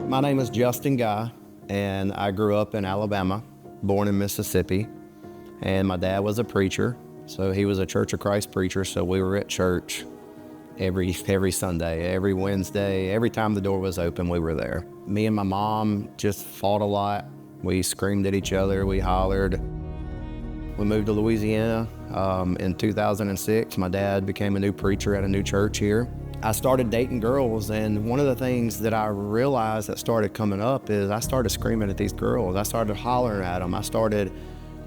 My name is Justin Guy, and I grew up in Alabama, born in Mississippi, and my dad was a preacher, so he was a Church of Christ preacher, so we were at church every Sunday, every Wednesday, every time the door was open, we were there. Me and my mom just fought a lot. We screamed at each other, we hollered. We moved to Louisiana in 2006. My dad became a new preacher at a new church here. I started dating girls, and one of the things that I realized that started coming up is I started screaming at these girls. I started hollering at them. I started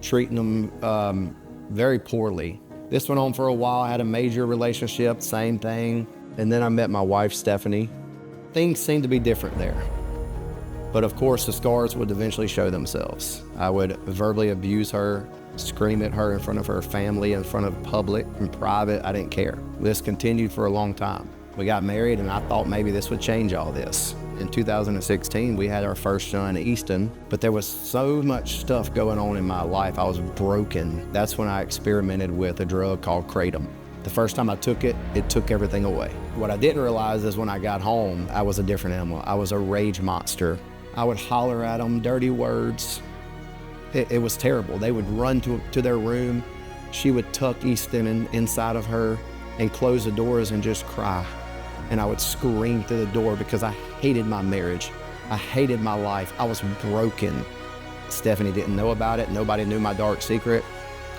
treating them very poorly. This went on for a while. I had a major relationship, same thing. And then I met my wife, Stephanie. Things seemed to be different there. But of course, the scars would eventually show themselves. I would verbally abuse her, scream at her in front of her family, in front of public and private. I didn't care. This continued for a long time. We got married, and I thought maybe this would change all this. In 2016, we had our first son, Easton, but there was so much stuff going on in my life. I was broken. That's when I experimented with a drug called Kratom. The first time I took it, it took everything away. What I didn't realize is when I got home, I was a different animal. I was a rage monster. I would holler at them, dirty words. It was terrible. They would run to their room. She would tuck Easton inside of her and close the doors and just cry. And I would scream through the door because I hated my marriage. I hated my life. I was broken. Stephanie didn't know about it. Nobody knew my dark secret.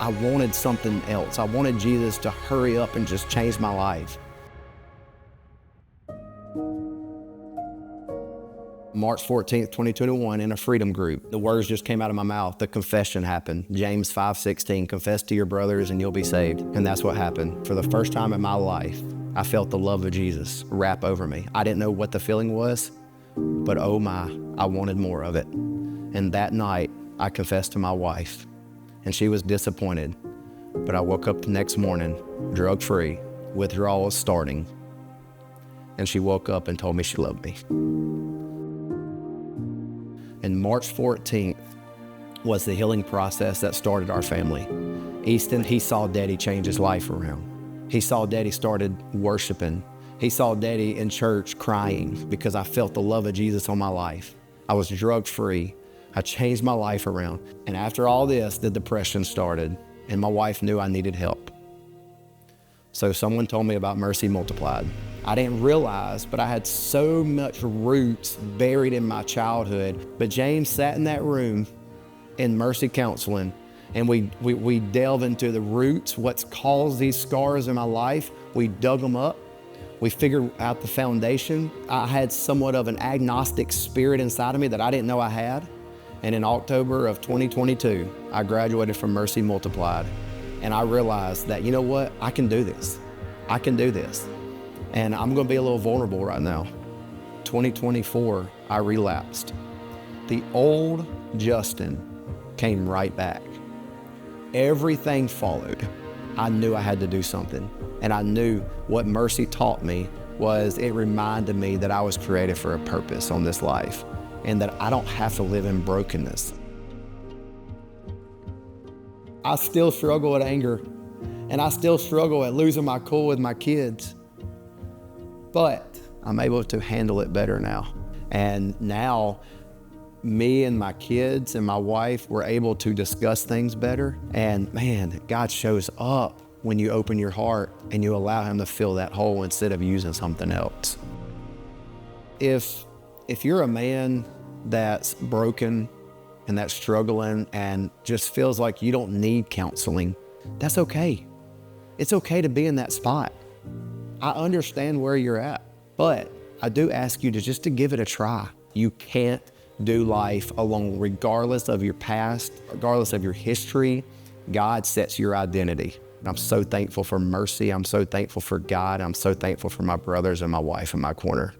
I wanted something else. I wanted Jesus to hurry up and just change my life. March 14th, 2021, in a freedom group, the words just came out of my mouth. The confession happened. James 5:16, confess to your brothers and you'll be saved. And that's what happened. For the first time in my life, I felt the love of Jesus wrap over me. I didn't know what the feeling was, but oh my, I wanted more of it. And that night, I confessed to my wife, and she was disappointed. But I woke up the next morning, drug-free, withdrawals starting, and she woke up and told me she loved me. And March 14th was the healing process that started our family. Easton, he saw Daddy change his life around. He saw Daddy started worshiping. He saw Daddy in church crying because I felt the love of Jesus on my life. I was drug-free. I changed my life around. And after all this, the depression started, and my wife knew I needed help. So someone told me about Mercy Multiplied. I didn't realize, but I had so much roots buried in my childhood. But James sat in that room in Mercy Counseling, and we delve into the roots, what's caused these scars in my life. We dug them up. We figured out the foundation. I had somewhat of an agnostic spirit inside of me that I didn't know I had. And in October of 2022, I graduated from Mercy Multiplied. And I realized that, you know what, I can do this. I can do this. And I'm gonna be a little vulnerable right now. 2024, I relapsed. The old Justin came right back. Everything followed. I knew I had to do something. And I knew what Mercy taught me was it reminded me that I was created for a purpose on this life and that I don't have to live in brokenness. I still struggle with anger, and I still struggle at losing my cool with my kids. But I'm able to handle it better now. And now, me and my kids and my wife were able to discuss things better. And man, God shows up when you open your heart and you allow him to fill that hole instead of using something else. If you're a man that's broken and that's struggling and just feels like you don't need counseling, that's okay. It's okay to be in that spot. I understand where you're at, but I do ask you to give it a try. You can't do life alone, regardless of your past, regardless of your history. God sets your identity. I'm so thankful for Mercy. I'm so thankful for God. I'm so thankful for my brothers and my wife in my corner.